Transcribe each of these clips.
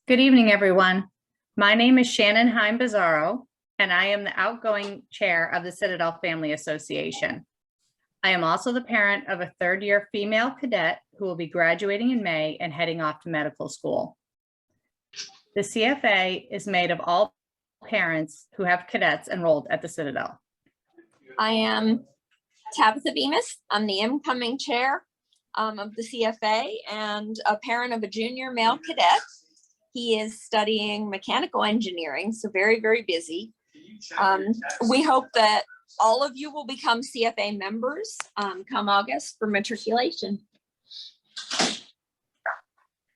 Good evening, everyone. My name is Shannon Heim Bizarro, and I am the outgoing chair of the Citadel Family Association. I am also the parent of a third-year female cadet who will be graduating in May and heading off to medical school. The CFA is made of all parents who have cadets enrolled at the Citadel. I am Tabitha Bemis. I'm the incoming chair of the CFA and a parent of a junior male cadet. He is studying mechanical engineering, so very, very busy. We hope that all of you will become CFA members come August for matriculation.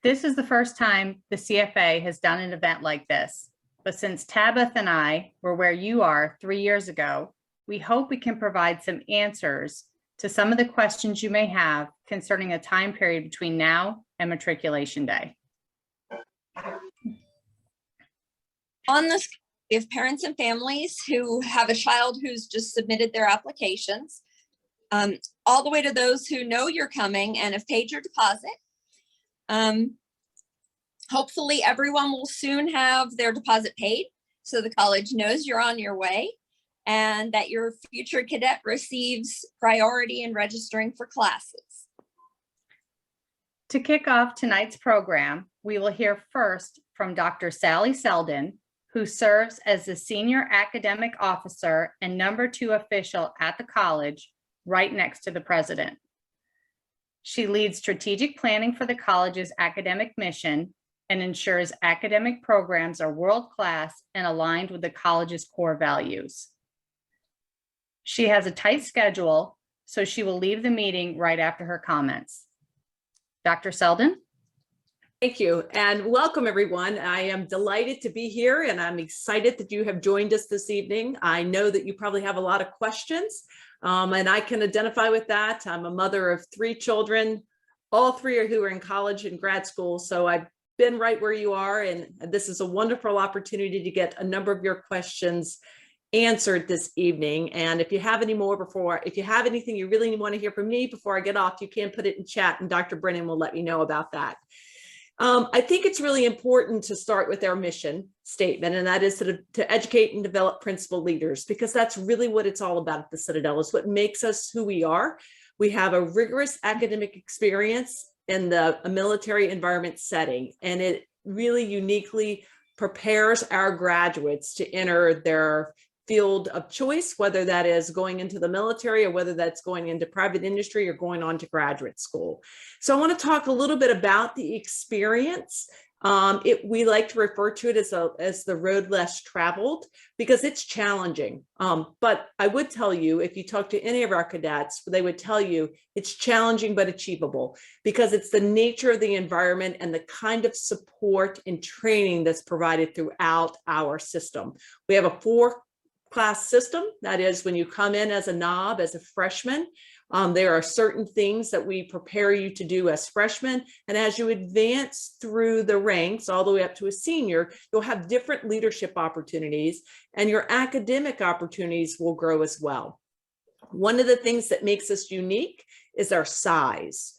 This is the first time the CFA has done an event like this, but since Tabitha and I were where you are 3 years ago, we hope we can provide some answers to some of the questions you may have concerning a time period between now and matriculation day. On this, we have parents and families who have a child who's just submitted their applications, all the way to those who know you're coming and have paid your deposit. Hopefully everyone will soon have their deposit paid, so the college knows you're on your way and that your future cadet receives priority in registering for classes. To kick off tonight's program, we will hear first from Dr. Sally Selden, who serves as the Senior Academic Officer and #2 official at the college, right next to the president. She leads strategic planning for the college's academic mission and ensures academic programs are world-class and aligned with the college's core values. She has a tight schedule, so she will leave the meeting right after her comments. Dr. Selden? Thank you, and welcome everyone. I am delighted to be here and I'm excited that you have joined us this evening. I know that you probably have a lot of questions and I can identify with that. I'm a mother of 3 children, all 3 are who are in college and grad school, so I've been right where you are, and this is a wonderful opportunity to get a number of your questions answered this evening. And if you have any more if you have anything you really want to hear from me before I get off, you can put it in chat and Dr. Brennan will let me know about that. I think it's really important to start with our mission statement, and that is to educate and develop principal leaders, because that's really what it's all about at the Citadel. It's what makes us who we are. We have a rigorous academic experience in a military environment setting, and it really uniquely prepares our graduates to enter their field of choice, whether that is going into the military or whether that's going into private industry or going on to graduate school. So I want to talk a little bit about the experience. We like to refer to it as the road less traveled, because it's challenging. But I would tell you, if you talk to any of our cadets, they would tell you it's challenging but achievable, because it's the nature of the environment and the kind of support and training that's provided throughout our system. We have a 4-class system. That is, when you come in as a knob, as a freshman, there are certain things that we prepare you to do as freshmen. And as you advance through the ranks all the way up to a senior, you'll have different leadership opportunities and your academic opportunities will grow as well. One of the things that makes us unique is our size.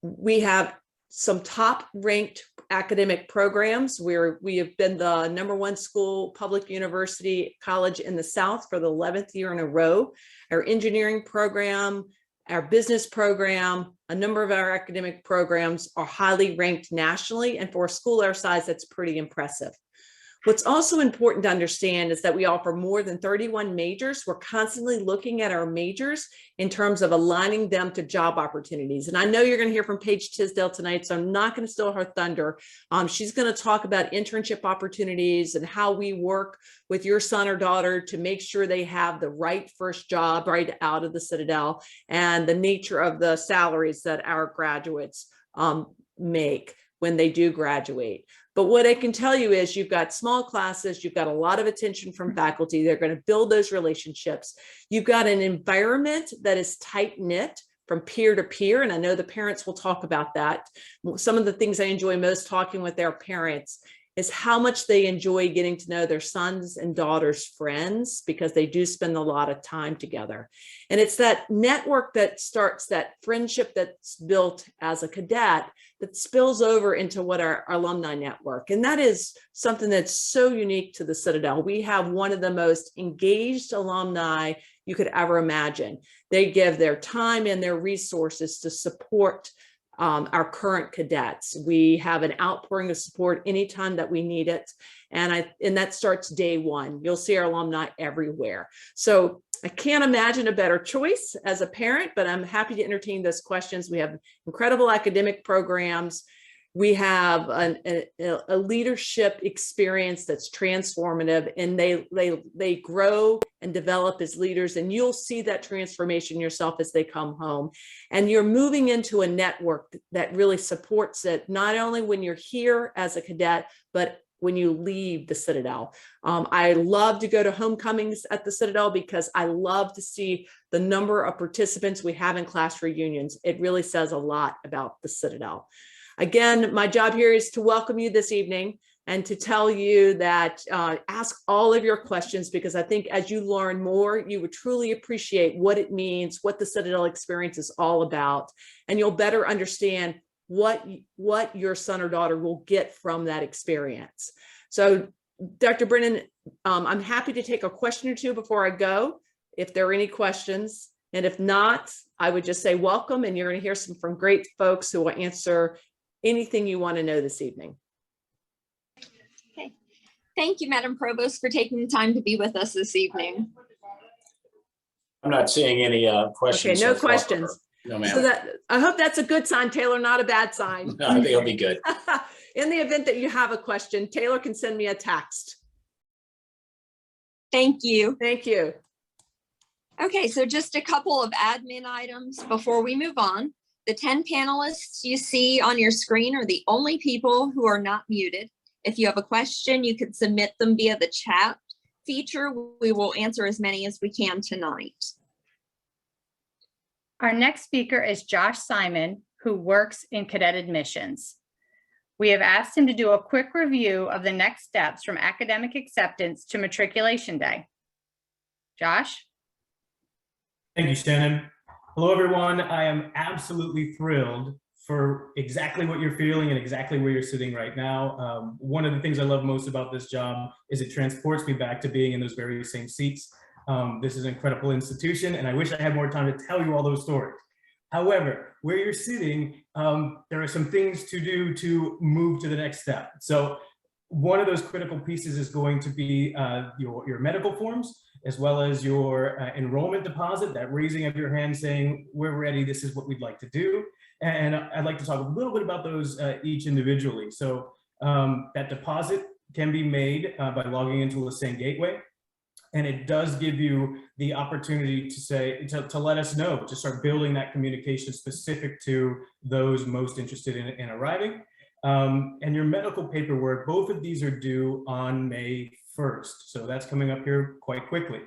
We have some top ranked academic programs where we have been the #1 school public university college in the South for the 11th year in a row. Our engineering program, our business program, a number of our academic programs are highly ranked nationally, and for a school our size, that's pretty impressive. What's also important to understand is that we offer more than 31 majors. We're constantly looking at our majors in terms of aligning them to job opportunities. And I know you're going to hear from Paige Tisdale tonight, so I'm not going to steal her thunder. She's going to talk about internship opportunities and how we work with your son or daughter to make sure they have the right first job right out of the Citadel, and the nature of the salaries that our graduates make when they do graduate. But what I can tell you is you've got small classes, you've got a lot of attention from faculty, they're going to build those relationships. You've got an environment that is tight knit from peer to peer, and I know the parents will talk about that. Some of the things I enjoy most talking with their parents is how much they enjoy getting to know their sons and daughters' friends, because they do spend a lot of time together. And it's that network that starts, that friendship that's built as a cadet, that spills over into what our alumni network. And that is something that's so unique to the Citadel. We have one of the most engaged alumni you could ever imagine. They give their time and their resources to support our current cadets. We have an outpouring of support anytime that we need it. And that starts day one. You'll see our alumni everywhere. So I can't imagine a better choice as a parent, but I'm happy to entertain those questions. We have incredible academic programs. We have a leadership experience that's transformative, and they grow and develop as leaders, and you'll see that transformation yourself as they come home. And you're moving into a network that really supports it, not only when you're here as a cadet, but when you leave the Citadel. I love to go to homecomings at the Citadel because I love to see the number of participants we have in class reunions. It really says a lot about the Citadel. Again, my job here is to welcome you this evening and to tell you that ask all of your questions, because I think as you learn more, you would truly appreciate what it means, what the Citadel experience is all about, and you'll better understand what your son or daughter will get from that experience. So, Dr. Brennan, I'm happy to take a question or two before I go, if there are any questions. And if not, I would just say welcome, and you're going to hear from great folks who will answer anything you want to know this evening. Okay. Thank you, Madam Provost, for taking the time to be with us this evening. I'm not seeing any questions. Okay, no so far. questions. No, ma'am. So I hope that's a good sign, Taylor, not a bad sign. No, I think it'll be good. In the event that you have a question, Taylor can send me a text. Thank you. Thank you. Okay, so just a couple of admin items before we move on. The 10 panelists you see on your screen are the only people who are not muted. If you have a question, you can submit them via the chat feature. We will answer as many as we can tonight. Our next speaker is Josh Simon, who works in cadet admissions. We have asked him to do a quick review of the next steps from academic acceptance to matriculation day. Josh? Thank you, Shannon. Hello, everyone. I am absolutely thrilled for exactly what you're feeling and exactly where you're sitting right now. One of the things I love most about this job is it transports me back to being in those very same seats. This is an incredible institution, and I wish I had more time to tell you all those stories. However, where you're sitting, there are some things to do to move to the next step. So one of those critical pieces is going to be your medical forms, as well as your enrollment deposit, that raising of your hand saying, we're ready, this is what we'd like to do. And I'd like to talk a little bit about those each individually. So that deposit can be made by logging into a same gateway. And it does give you the opportunity to say, to let us know, to start building that communication specific to those most interested in arriving. And your medical paperwork, both of these are due on May 1st. So that's coming up here quite quickly.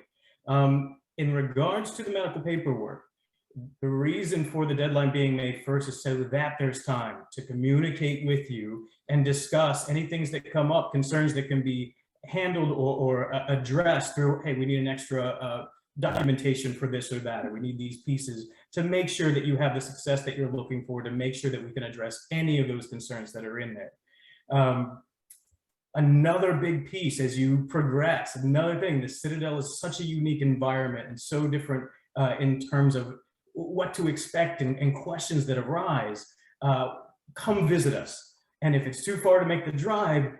In regards to the medical paperwork, the reason for the deadline being May 1st is so that there's time to communicate with you and discuss any things that come up, concerns that can be handled or addressed through, hey, we need an extra documentation for this or that, or we need these pieces to make sure that you have the success that you're looking for, to make sure that we can address any of those concerns that are in there. Another big piece as you progress, another thing, the Citadel is such a unique environment and so different in terms of what to expect and questions that arise. Come visit us. And if it's too far to make the drive,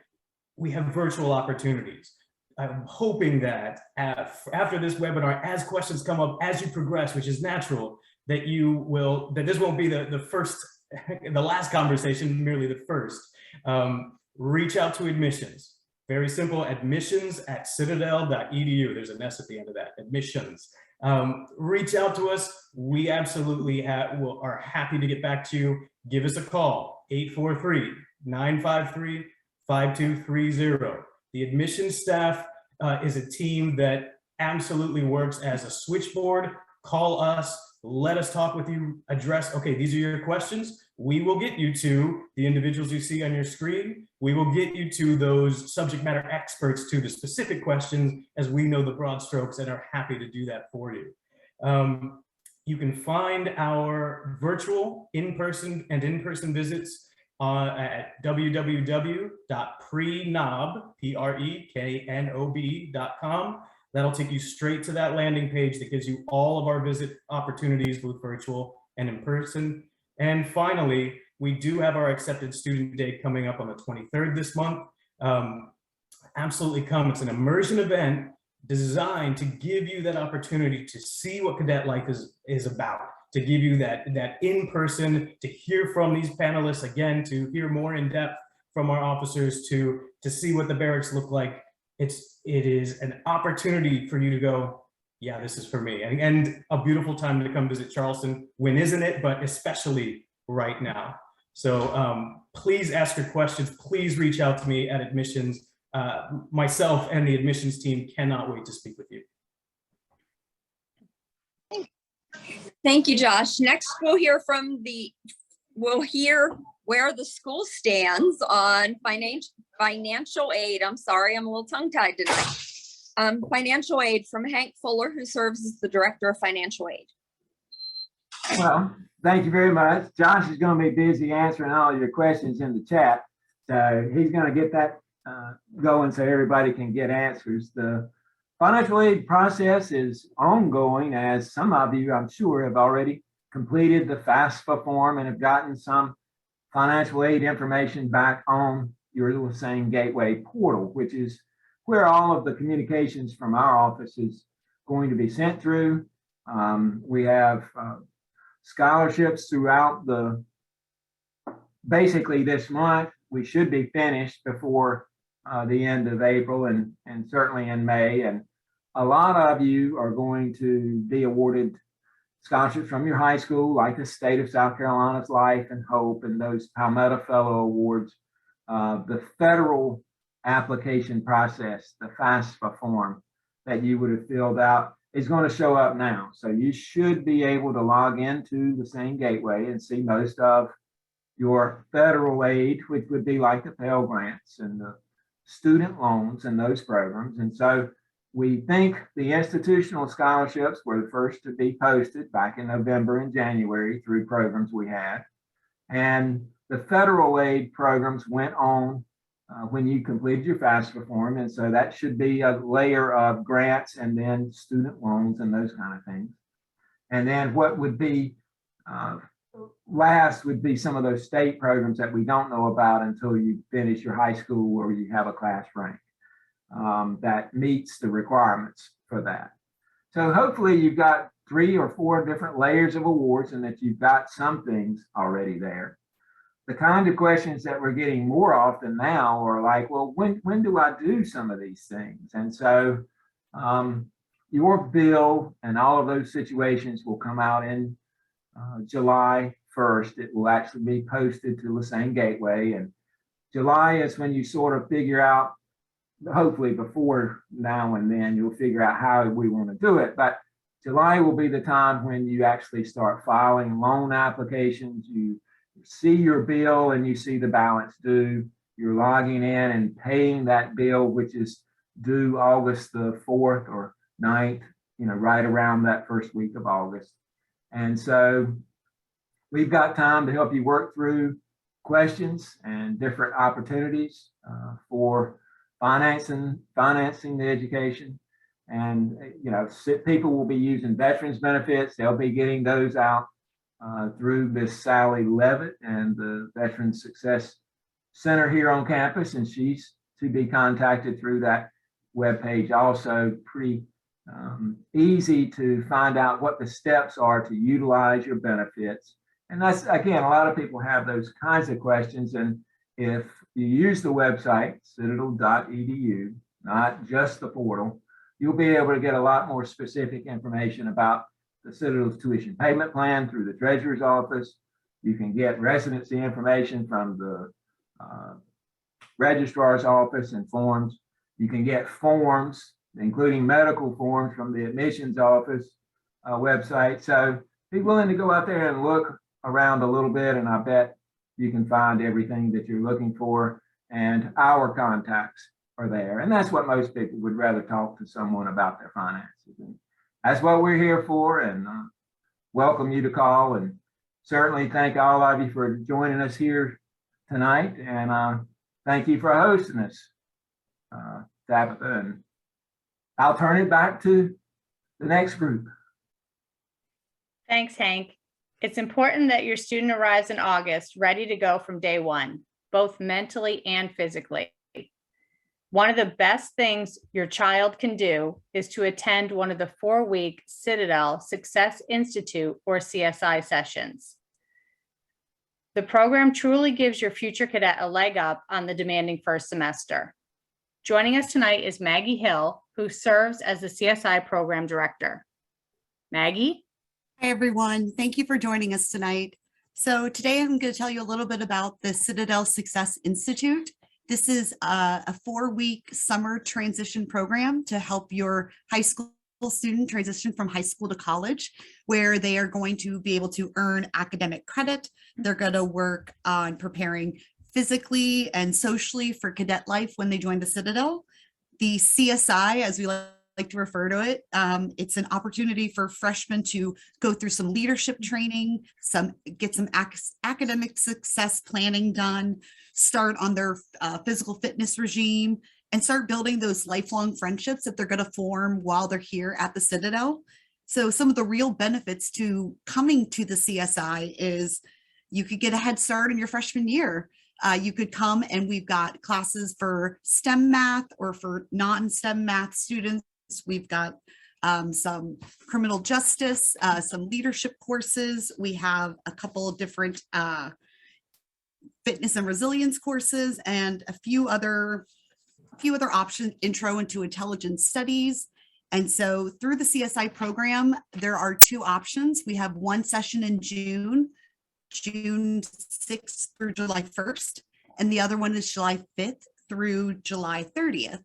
we have virtual opportunities. I'm hoping that after this webinar, as questions come up, as you progress, which is natural, that this won't be the last conversation, merely the first. Reach out to admissions. Very simple, admissions@citadel.edu. There's an S at the end of that, admissions. Reach out to us. We absolutely are happy to get back to you. Give us a call, 843-953-5230. The admissions staff is a team that absolutely works as a switchboard call us, let us talk with you, address, okay, these are your questions. We will get you to the individuals you see on your screen. We will get you to those subject matter experts to the specific questions, as we know the broad strokes and are happy to do that for you. You can find our virtual in-person visits at www.preknob.com. That'll take you straight to that landing page that gives you all of our visit opportunities, both virtual and in person. And finally, we do have our Accepted Student Day coming up on the 23rd this month. Absolutely come. It's an immersion event designed to give you that opportunity to see what cadet life is about, to give you that in-person, to hear from these panelists, again, to hear more in depth from our officers, to see what the barracks look like. It is an opportunity for you to go, yeah, this is for me. And a beautiful time to come visit Charleston. When isn't it? But especially right now. So please ask your questions. Please reach out to me at admissions. Myself and the admissions team cannot wait to speak with you. Thank you, Josh. Next, we'll hear where the school stands on financial aid. I'm sorry, I'm a little tongue-tied tonight. Financial aid from Hank Fuller, who serves as the Director of Financial Aid. Well, thank you very much. Josh is going to be busy answering all your questions in the chat. So he's going to get that going so everybody can get answers. The financial aid process is ongoing, as some of you, I'm sure, have already completed the FAFSA form and have gotten some financial aid information back on your Lassane Gateway portal, which is where all of the communications from our office is going to be sent through. We have scholarships throughout basically this month. We should be finished before the end of April and certainly in May. And a lot of you are going to be awarded scholarships from your high school, like the state of South Carolina's Life and Hope and those Palmetto Fellow Awards. The federal application process, the FAFSA form that you would have filled out, is going to show up now. So you should be able to log into the Lassane Gateway and see most of your federal aid, which would be like the Pell Grants and the student loans and those programs. And so we think the institutional scholarships were the first to be posted back in November and January through programs we had. And the federal aid programs went on when you completed your FAFSA form. And so that should be a layer of grants and then student loans and those kind of things. And then what would be last would be some of those state programs that we don't know about until you finish your high school or you have a class rank that meets the requirements for that. So hopefully you've got 3 or 4 different layers of awards and that you've got some things already there. The kind of questions that we're getting more often now are like, well, when do I do some of these things? And so your bill and all of those situations will come out in July 1st. It will actually be posted to Lassane Gateway, and July is when you sort of figure out, hopefully before now and then, you'll figure out how we want to do it. But July will be the time when you actually start filing loan applications. You see your bill and you see the balance due. You're logging in and paying that bill, which is due August the 4th or 9th, right around that first week of August. And so we've got time to help you work through questions and different opportunities for financing the education. And people will be using veterans benefits. They'll be getting those out through Miss Sally Levitt and the Veterans Success Center here on campus, and she's to be contacted through that webpage. Also, pretty easy to find out what the steps are to utilize your benefits. And that's, again, a lot of people have those kinds of questions. And if you use the website, citadel.edu, not just the portal, you'll be able to get a lot more specific information about the Citadel's tuition payment plan through the treasurer's office. You can get residency information from the registrar's office and forms. You can get forms, including medical forms, from the admissions office. website. So be willing to go out there and look around a little bit, and I bet you can find everything that you're looking for. And our contacts are there. And that's what most people would rather talk to someone about their finances. And that's what we're here for. And welcome you to call, and certainly thank all of you for joining us here tonight. And thank you for hosting us, Tabitha. And I'll turn it back to the next group. Thanks, Hank. It's important that your student arrives in August ready to go from day one, both mentally and physically. One of the best things your child can do is to attend one of the 4-week Citadel Success Institute or CSI sessions. The program truly gives your future cadet a leg up on the demanding first semester. Joining us tonight is Maggie Hill, who serves as the CSI program director. Maggie? Hi, everyone. Thank you for joining us tonight. So today I'm going to tell you a little bit about the Citadel Success Institute. This is a 4-week summer transition program to help your high school student transition from high school to college, where they are going to be able to earn academic credit. They're going to work on preparing physically and socially for cadet life when they join the Citadel. The CSI, as we like to refer to it, it's an opportunity for freshmen to go through some leadership training, get some academic success planning done, start on their physical fitness regime, and start building those lifelong friendships that they're going to form while they're here at the Citadel. So some of the real benefits to coming to the CSI is you could get a head start in your freshman year. You could come and we've got classes for STEM math or for non-STEM math students. We've got some criminal justice, some leadership courses. We have a couple of different fitness and resilience courses, and a few other options, intro into intelligence studies. And so through the CSI program, there are 2 options. We have one session in June 6th through July 1st, and the other one is July 5th through July 30th.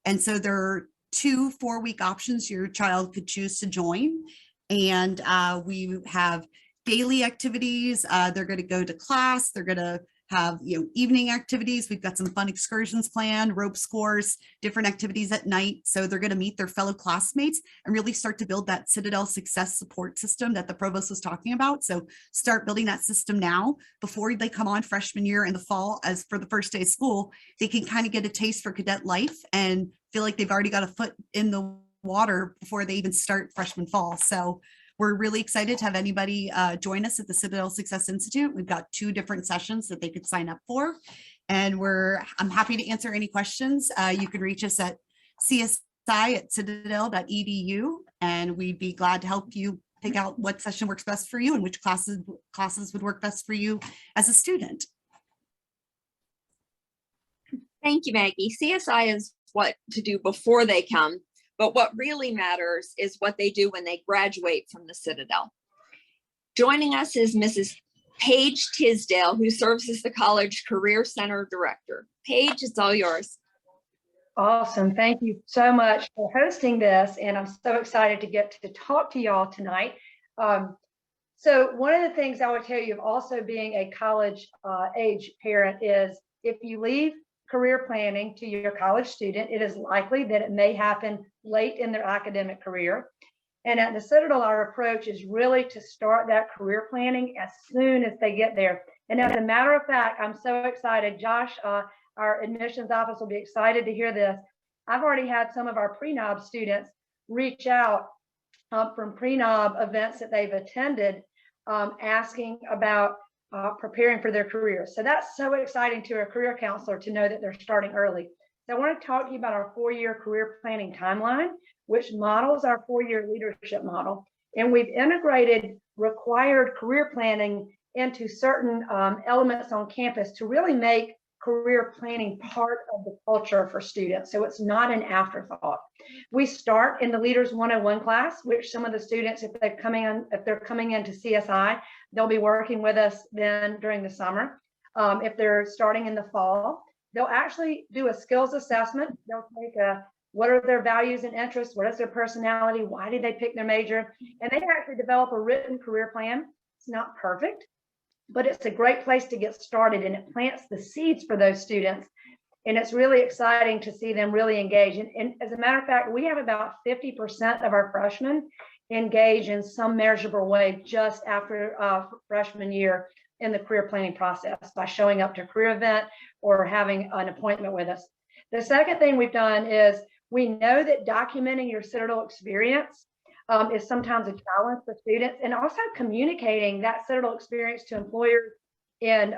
And so there are 2 4-week options your child could choose to join. And we have daily activities. They're going to go to class. They're going to have evening activities. We've got some fun excursions planned, ropes course, different activities at night. So they're going to meet their fellow classmates and really start to build that Citadel success support system that the provost was talking about. So start building that system now before they come on freshman year in the fall. As for the first day of school, they can kind of get a taste for cadet life and feel like they've already got a foot in the water before they even start freshman fall. So we're really excited to have anybody join us at the Citadel Success Institute. We've got 2 different sessions that they could sign up for. And I'm happy to answer any questions. You can reach us at csi@citadel.edu, and we'd be glad to help you pick out what session works best for you and which classes would work best for you as a student. Thank you, Maggie. CSI is what to do before they come, but what really matters is what they do when they graduate from the Citadel. Joining us is Mrs. Paige Tisdale, who serves as the College Career Center Director. Paige, it's all yours. Awesome. Thank you so much for hosting this. And I'm so excited to get to talk to y'all tonight. So one of the things I would tell you of also being a college age parent is if you leave career planning to your college student, it is likely that it may happen late in their academic career. And at the Citadel, our approach is really to start that career planning as soon as they get there. And as a matter of fact, I'm so excited. Josh, our admissions office will be excited to hear this. I've already had some of our pre-nob students reach out from pre-nob events that they've attended, asking about preparing for their careers. So that's so exciting to a career counselor to know that they're starting early. So I want to talk to you about our 4-year career planning timeline, which models our 4-year leadership model. And we've integrated required career planning into certain elements on campus to really make career planning part of the culture for students. So it's not an afterthought. We start in the Leaders 101 class, which some of the students, if they're coming into CSI, they'll be working with us then during the summer. If they're starting in the fall, they'll actually do a skills assessment. They'll take a what are their values and interests, what is their personality, why did they pick their major, and they actually develop a written career plan. It's not perfect, but it's a great place to get started, and it plants the seeds for those students. And it's really exciting to see them really engage. And as a matter of fact, we have about 50% of our freshmen engage in some measurable way just after freshman year in the career planning process by showing up to a career event or having an appointment with us. The second thing we've done is we know that documenting your Citadel experience is sometimes a challenge for students, and also communicating that Citadel experience to employers and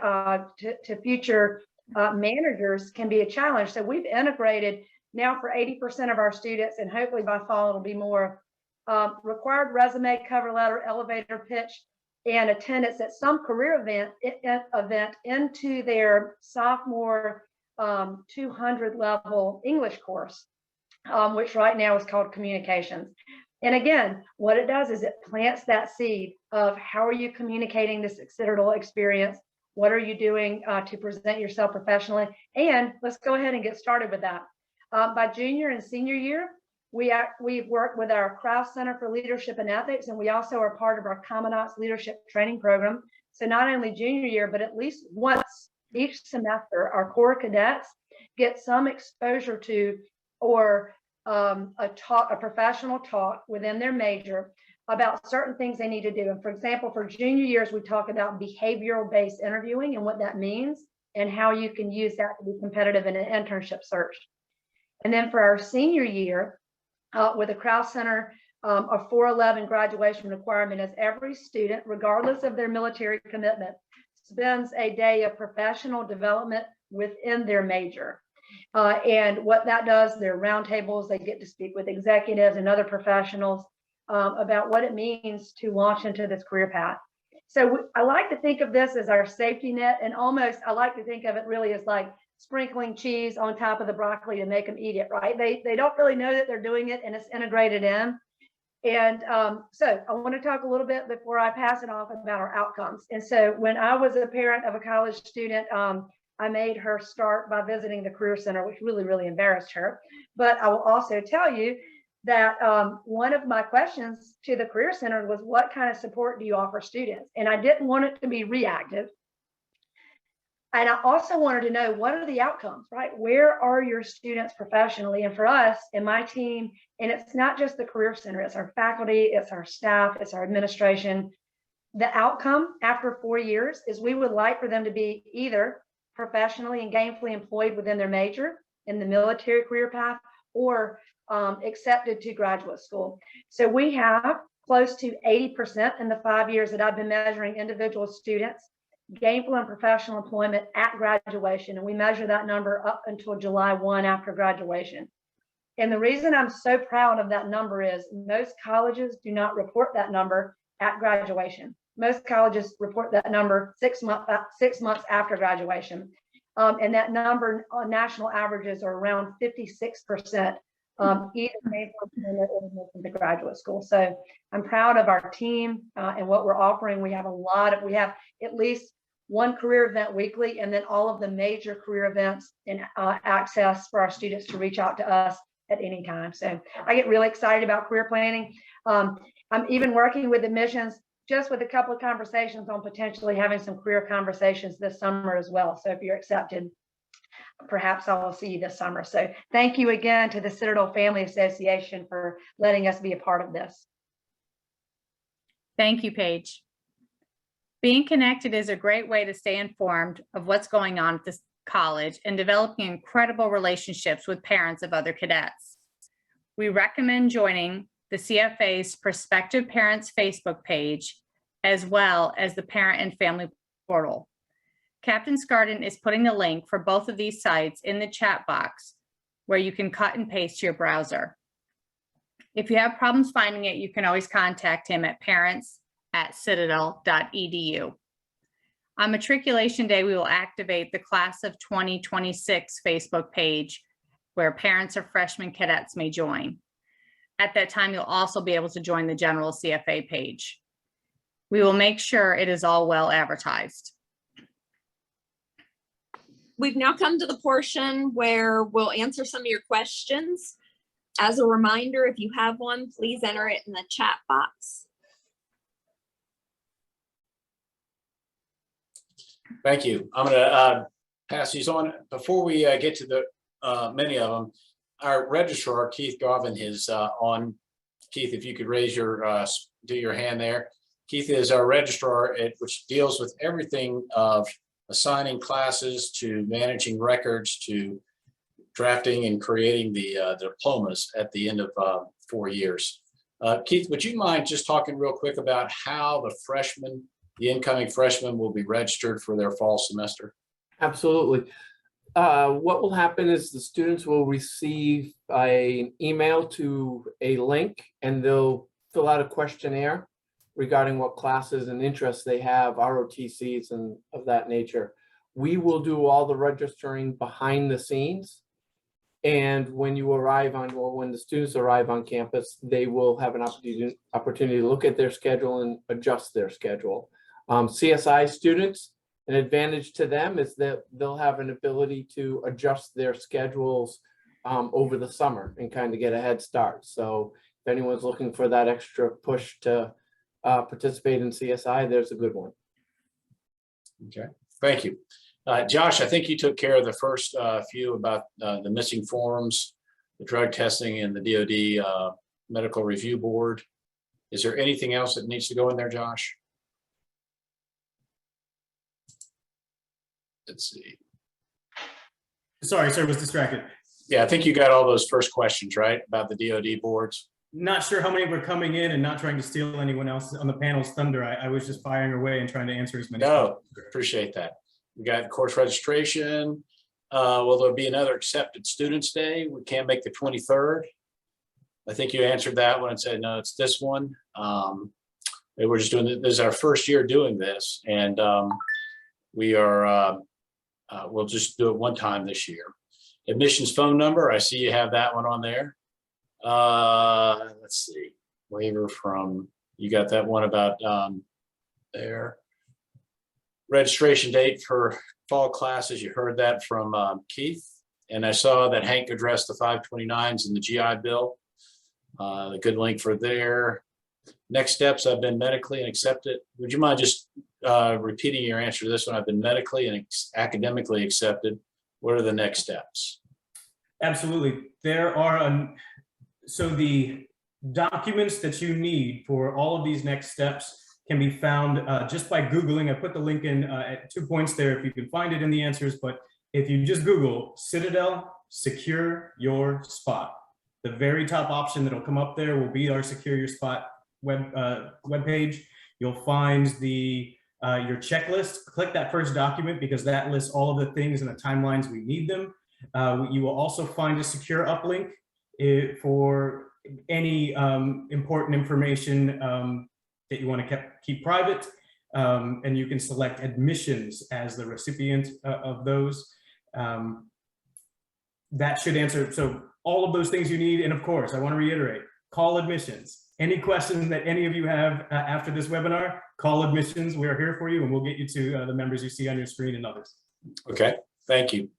to future managers can be a challenge. So we've integrated now for 80% of our students, and hopefully by fall it'll be more, required resume, cover letter, elevator pitch, and attendance at some career event into their sophomore 200 level English course, which right now is called communications. And again, what it does is it plants that seed of how are you communicating this Citadel experience? What are you doing to present yourself professionally? And let's go ahead and get started with that. By junior and senior year, we've worked with our Kraus Center for Leadership and Ethics, and we also are part of our Commandant's Leadership Training Program. So not only junior year, but at least once each semester, our core cadets get some exposure to or a professional talk within their major about certain things they need to do. And for example, for junior years, we talk about behavioral-based interviewing and what that means and how you can use that to be competitive in an internship search. And then for our senior year, with the Kraus Center, a 411 graduation requirement is every student, regardless of their military commitment, spends a day of professional development within their major. And what that does, their roundtables, they get to speak with executives and other professionals about what it means to launch into this career path. So I like to think of this as our safety net, and almost I like to think of it really as like sprinkling cheese on top of the broccoli to make them eat it, right? They don't really know that they're doing it, and it's integrated in. And so I want to talk a little bit before I pass it off about our outcomes. And so when I was a parent of a college student, I made her start by visiting the Career Center, which really, really embarrassed her. But I will also tell you that one of my questions to the Career Center was, what kind of support do you offer students? And I didn't want it to be reactive. And I also wanted to know, what are the outcomes, right? Where are your students professionally? And for us and my team, and it's not just the Career Center, it's our faculty, it's our staff, it's our administration. The outcome after 4 years is we would like for them to be either professionally and gainfully employed within their major in the military career path, or accepted to graduate school. So we have close to 80% in the 5 years that I've been measuring individual students, gainful and professional employment at graduation. And we measure that number up until July 1 after graduation. And the reason I'm so proud of that number is most colleges do not report that number at graduation. Most colleges report that number 6 months after graduation. And that number on national averages are around 56%, either made or the graduate school. So I'm proud of our team and what we're offering. We have at least one career event weekly, and then all of the major career events and access for our students to reach out to us at any time. So I get really excited about career planning. I'm even working with admissions, just with a couple of conversations on potentially having some career conversations this summer as well. So if you're accepted, perhaps I will see you this summer. So thank you again to the Citadel Family Association for letting us be a part of this. Thank you, Paige. Being connected is a great way to stay informed of what's going on at this college and developing incredible relationships with parents of other cadets. We recommend joining the CFA's Prospective Parents Facebook page, as well as the Parent and Family Portal. Captain Scarden is putting the link for both of these sites in the chat box where you can cut and paste to your browser. If you have problems finding it, you can always contact him at parents@citadel.edu. On Matriculation Day, we will activate the Class of 2026 Facebook page where parents of freshman cadets may join. At that time, you'll also be able to join the general CFA page. We will make sure it is all well advertised. We've now come to the portion where we'll answer some of your questions. As a reminder, if you have one, please enter it in the chat box. Thank you. I'm gonna pass these on. Before we get to the many of them, our registrar, Keith Garvin, is on. Keith, if you could raise your, do your hand there. Keith is our registrar, which deals with everything of assigning classes to managing records to drafting and creating the diplomas at the end of 4 years. Keith, would you mind just talking real quick about how the incoming freshmen will be registered for their fall semester? Absolutely. What will happen is the students will receive an email to a link, and they'll fill out a questionnaire regarding what classes and interests they have, ROTCs and of that nature. We will do all the registering behind the scenes. And when you arrive on, or when the students arrive on campus, they will have an opportunity to look at their schedule and adjust their schedule. CSI students, an advantage to them is that they'll have an ability to adjust their schedules over the summer and kind of get a head start. So if anyone's looking for that extra push to participate in CSI, there's a good one. Okay, thank you. Josh, I think you took care of the first few about the missing forms, the drug testing, and the DoD Medical Review Board. Is there anything else that needs to go in there, Josh? Let's see. Sorry, sir, was distracted. Yeah, I think you got all those first questions, right, about the DoD boards? Not sure how many were coming in and not trying to steal anyone else on the panel's thunder. I was just firing away and trying to answer as many. No, appreciate that. We got course registration. Will there be another accepted students day? We can't make the 23rd. I think you answered that one and said, no, it's this one. We're just doing this is our first year doing this. And we are, we'll just do it one time this year. Admissions phone number, I see you have that one on there. Let's see, waiver from, you got that one about there. Registration date for fall classes, you heard that from Keith. And I saw that Hank addressed the 529s in the GI Bill. A good link for there. Next steps, I've been medically and accepted. Would you mind just repeating your answer to this one? I've been medically and academically accepted. What are the next steps? Absolutely. There are, so the documents that you need for all of these next steps can be found just by Googling. I put the link in at 2 points there if you can find it in the answers, but if you just Google Citadel Secure Your Spot, the very top option that'll come up there will be our Secure Your Spot web page. You'll find the your checklist. Click that first document because that lists all of the things and the timelines we need them. You will also find a secure uplink for any important information that you want to keep private, and you can select admissions as the recipient of those. That should answer, so all of those things you need, and of course, I want to reiterate, call admissions. Any questions that any of you have after this webinar, call admissions. We are here for you, and we'll get you to the members you see on your screen and others. Okay, thank you.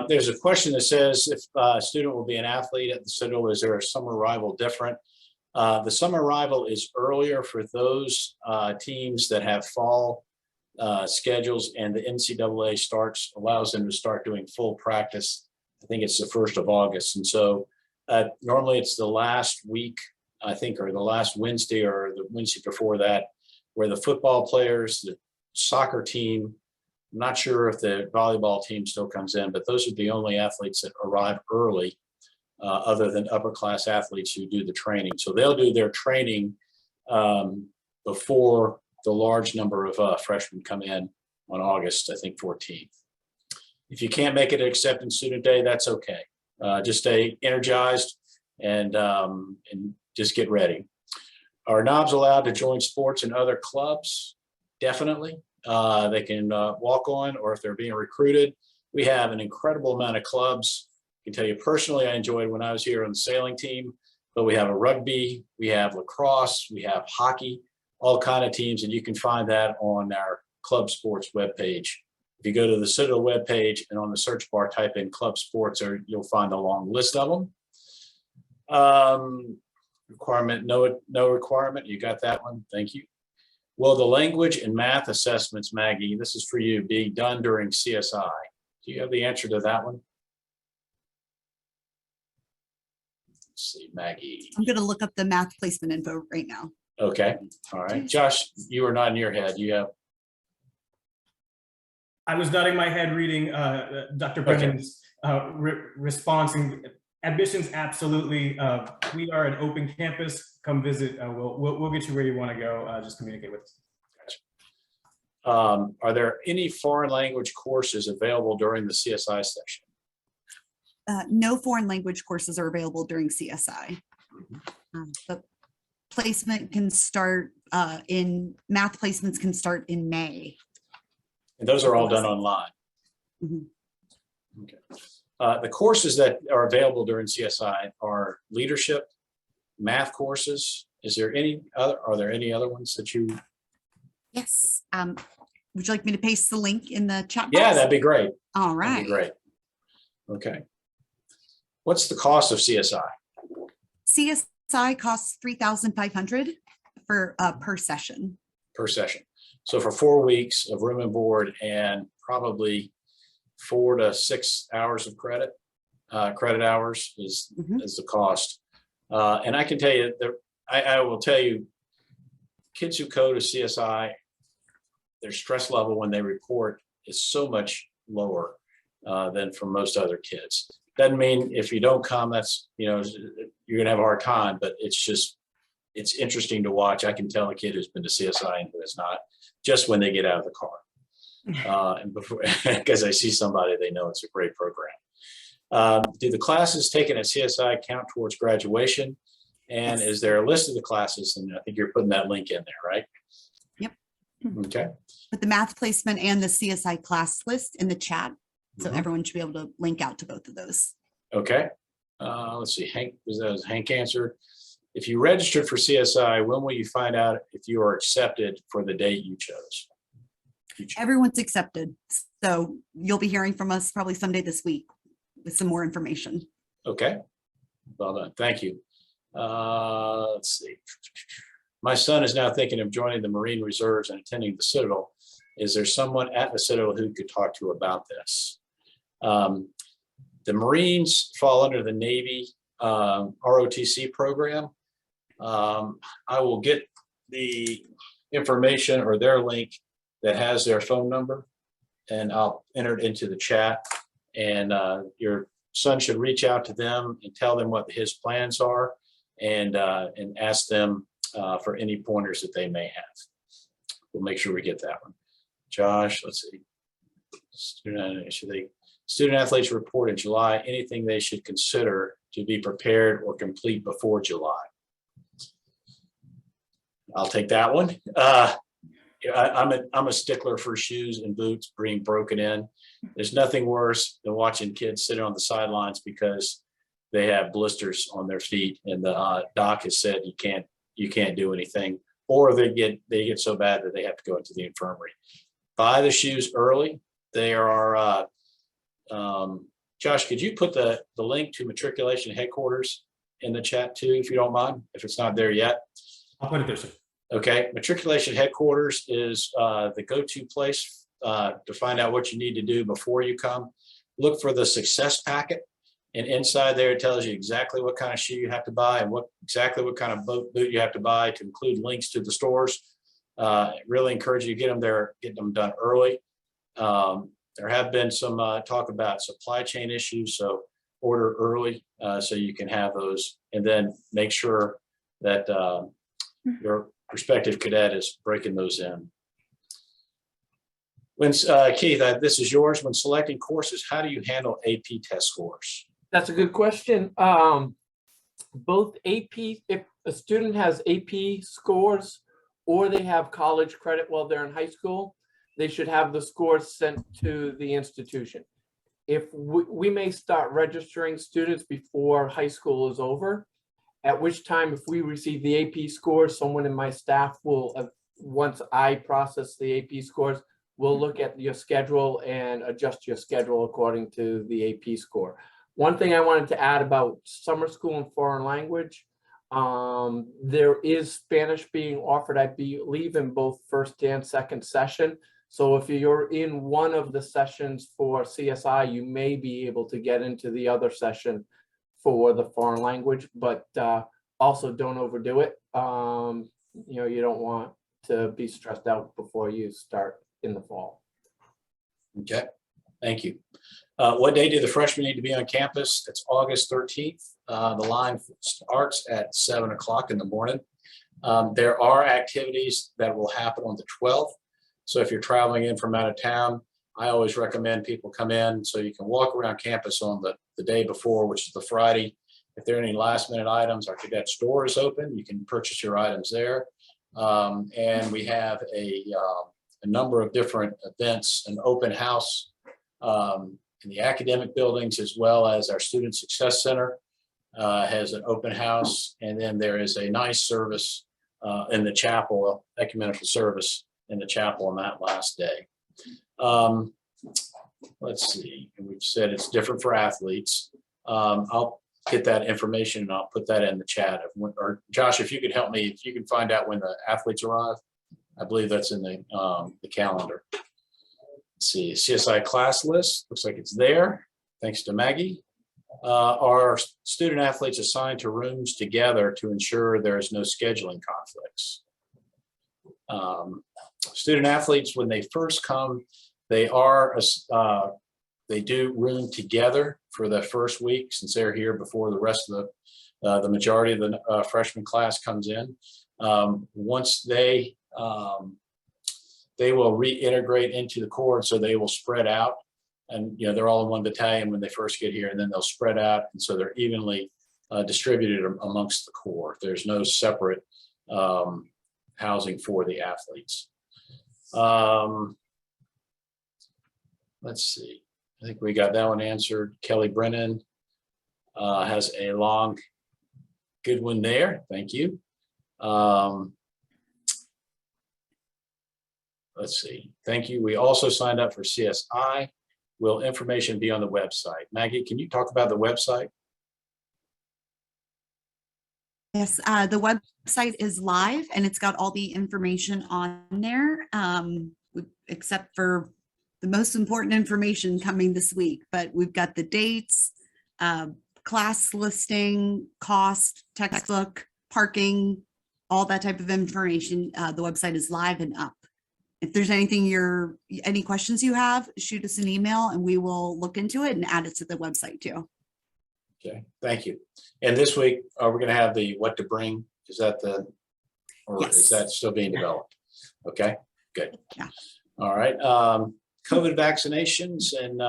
There's a question that says if a student will be an athlete at the Citadel, is there a summer arrival different? The summer arrival is earlier for those teams that have fall schedules, and the NCAA allows them to start doing full practice. I think it's the 1st of August. And so normally it's the last week, I think, or the last Wednesday or the Wednesday before that, where the football players, the soccer team, I'm not sure if the volleyball team still comes in, but those are the only athletes that arrive early, other than upper class athletes who do the training. So they'll do their training before the large number of freshmen come in on August, I think, 14th. If you can't make it an acceptance student day, that's okay. Just stay energized and just get ready. Are knobs allowed to join sports and other clubs? Definitely. They can walk on, or if they're being recruited. We have an incredible amount of clubs. I can tell you personally, I enjoyed when I was here on the sailing team, but we have a rugby, we have lacrosse, we have hockey, all kind of teams, and you can find that on our club sports webpage. If you go to the Citadel webpage and on the search bar type in club sports, you'll find a long list of them. Requirement, no requirement. You got that one. Thank you. Will the language and math assessments, Maggie, this is for you, be done during CSI? Do you have the answer to that one? Let's see, Maggie. I'm gonna look up the math placement info right now. Okay, all right. Josh, you were nodding your head. You have, I was nodding my head reading Dr. Brennan's response. And admissions, absolutely. We are an open campus. Come visit. We'll get you where you want to go. Just communicate with us. are there any foreign language courses available during the CSI session? No foreign language courses are available during CSI. But placement can start math placements can start in May. And those are all done online. Mhm. Okay. The courses that are available during CSI are leadership, math courses. Is there any other, are there any other ones that you? Yes. Would you like me to paste the link in the chat box? Yeah, that'd be great. All That'd right. be great. Okay. What's the cost of CSI? CSI costs $3,500 for per session. Per session? So for 4 weeks of room and board and probably 4 to 6 hours of credit hours is the cost. And I can tell you that I will tell you, kids who go to CSI, their stress level when they report is so much lower than for most other kids. Doesn't mean if you don't come, that's, you're gonna have a hard time, but it's interesting to watch. I can tell a kid who's been to CSI and who has not, just when they get out of the car. And before, because I see somebody, they know it's a great program. Do the classes taken at CSI count towards graduation? And is there a list of the classes? And I think you're putting that link in there, right? Yep. Okay. Put the math placement and the CSI class list in the chat. So everyone should be able to link out to both of those. Okay. Let's see, Hank, was Hank answered? If you registered for CSI, when will you find out if you are accepted for the date you chose? Everyone's accepted. So you'll be hearing from us probably someday this week with some more information. Okay. Well done. Thank you. Let's see. My son is now thinking of joining the Marine Reserves and attending the Citadel. Is there someone at the Citadel who could talk to about this? The Marines fall under the Navy ROTC program. I will get the information or their link that has their phone number, and I'll enter it into the chat. And your son should reach out to them and tell them what his plans are, and ask them for any pointers that they may have. We'll make sure we get that one. Josh, let's see. Student athletes report in July, anything they should consider to be prepared or complete before July? I'll take that one. I'm a stickler for shoes and boots being broken in. There's nothing worse than watching kids sitting on the sidelines because they have blisters on their feet and the doc has said you can't do anything, or they get so bad that they have to go into the infirmary. Buy the shoes early. They are Josh, could you put the link to matriculation headquarters in the chat too, if you don't mind, if it's not there yet? I'll put it there, sir. Okay, matriculation headquarters is the go-to place to find out what you need to do before you come. Look for the success packet, and inside there it tells you exactly what kind of shoe you have to buy and exactly what kind of boot you have to buy, to include links to the stores. Really encourage you to get them done early. There have been some talk about supply chain issues, so order early so you can have those, and then make sure that your prospective cadet is breaking those in. When Keith, this is yours. When selecting courses, how do you handle AP test scores? That's a good question. Both AP, if a student has AP scores or they have college credit while they're in high school, they should have the scores sent to the institution. If we may start registering students before high school is over, at which time, if we receive the AP scores, someone in my staff will, once I process the AP scores, will look at your schedule and adjust your schedule according to the AP score. One thing I wanted to add about summer school and foreign language, there is Spanish being offered, I believe, in both first and second session. So if you're in one of the sessions for CSI, you may be able to get into the other session for the foreign language, but also don't overdo it. You don't want to be stressed out before you start in the fall. Okay, thank you. What day do the freshmen need to be on campus? It's August 13th. The line starts at 7 o'clock in the morning. There are activities that will happen on the 12th. So if you're traveling in from out of town, I always recommend people come in so you can walk around campus on the day before, which is the Friday. If there are any last minute items, our cadet store is open. You can purchase your items there. And we have a number of different events, an open house in the academic buildings, as well as our Student Success Center has an open house. And then there is a nice service in the chapel, ecumenical service in the chapel on that last day. Let's see, and we've said it's different for athletes. I'll get that information and I'll put that in the chat. Or Josh, if you could help me, if you can find out when the athletes arrive, I believe that's in the calendar. Let's see, CSI class list, looks like it's there. Thanks to Maggie. Our student athletes assigned to rooms together to ensure there is no scheduling conflicts. Student athletes, when they first come, they do room together for the first week, since they're here before the rest of the majority of the freshman class comes in. Once they will reintegrate into the Corps, so they will spread out, and they're all in one battalion when they first get here, and then they'll spread out, and so they're evenly distributed amongst the Corps. There's no separate housing for the athletes. Let's see. I think we got that one answered. Kelly Brennan has a long, good one there. Thank you. Let's see. Thank you. We also signed up for CSI. Will information be on the website? Maggie, can you talk about the website? Yes, the website is live and it's got all the information on there, except for the most important information coming this week. But we've got the dates, class listing, cost, textbook, parking, all that type of information. The website is live and up. If there's any questions you have, shoot us an email and we will look into it and add it to the website too. Okay, thank you. And this week, we're going to have the what to bring. Is that or Yes. is that still being developed? Okay, good. Yeah. All right. COVID vaccinations, and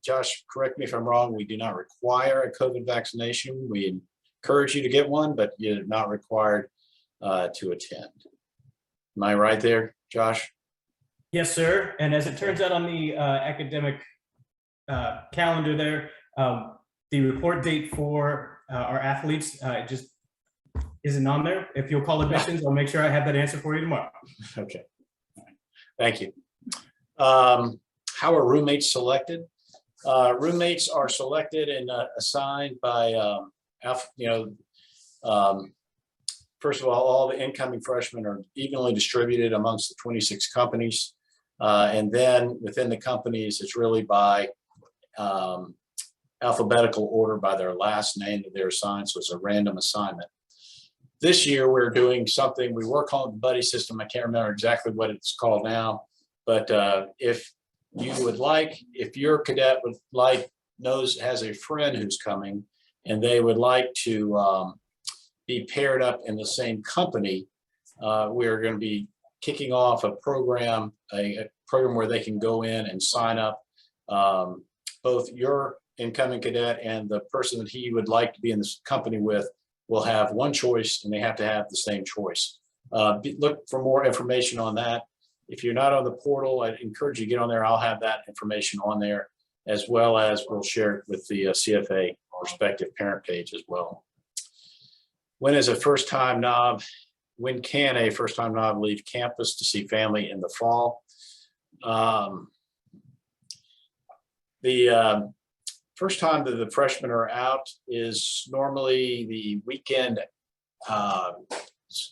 Josh, correct me if I'm wrong, we do not require a COVID vaccination. We encourage you to get one, but you're not required to attend. Am I right there, Josh? Yes, sir. And as it turns out on the academic calendar there, the report date for our athletes just isn't on there. If you'll call admissions, I'll make sure I have that answer for you tomorrow. Okay. Thank you. How are roommates selected? Roommates are selected and assigned by, first of all the incoming freshmen are evenly distributed amongst the 26 companies. And then within the companies, it's really by alphabetical order by their last name that they're assigned. So it's a random assignment. This year, we're doing something, we were calling the buddy system. I can't remember exactly what it's called now, but if you would like, if your cadet would like, has a friend who's coming and they would like to be paired up in the same company, we're going to be kicking off a program where they can go in and sign up both your incoming cadet and the person that he would like to be in this company with will have one choice and they have to have the same choice. Look for more information on that. If you're not on the portal, I'd encourage you to get on there. I'll have that information on there, as well as we'll share it with the CFA respective parent page as well. When can a first-time NOB leave campus to see family in the fall? first time that the freshmen are out is normally the weekend.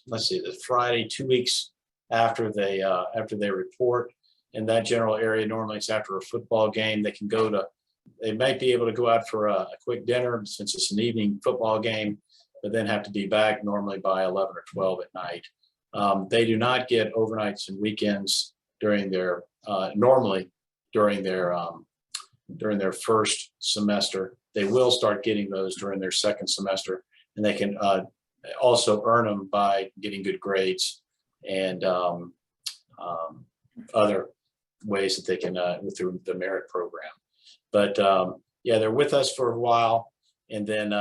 Let's see, the Friday, 2 weeks after they report. In that general area, normally it's after a football game. They might be able to go out for a quick dinner since it's an evening football game, but then have to be back normally by 11 or 12 at night. They do not get overnights and weekends during their normally during their first semester. They will start getting those during their second semester, and they can also earn them by getting good grades and other ways that they can through the merit program. But yeah, they're with us for a while, and then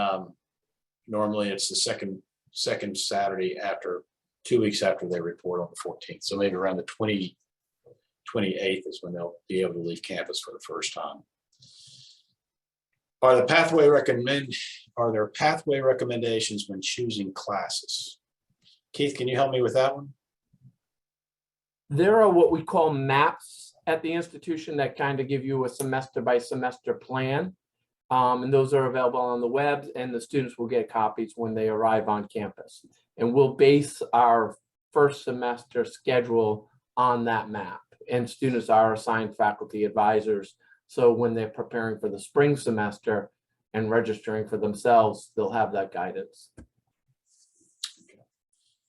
normally it's the second Saturday after 2 weeks after they report on the 14th. So maybe around the 28th is when they'll be able to leave campus for the first time. Are there pathway recommendations when choosing classes? Keith, can you help me with that one? There are what we call maps at the institution that kind of give you a semester by semester plan. And those are available on the web, and the students will get copies when they arrive on campus. And we'll base our first semester schedule on that map. And students are assigned faculty advisors. So when they're preparing for the spring semester and registering for themselves, they'll have that guidance.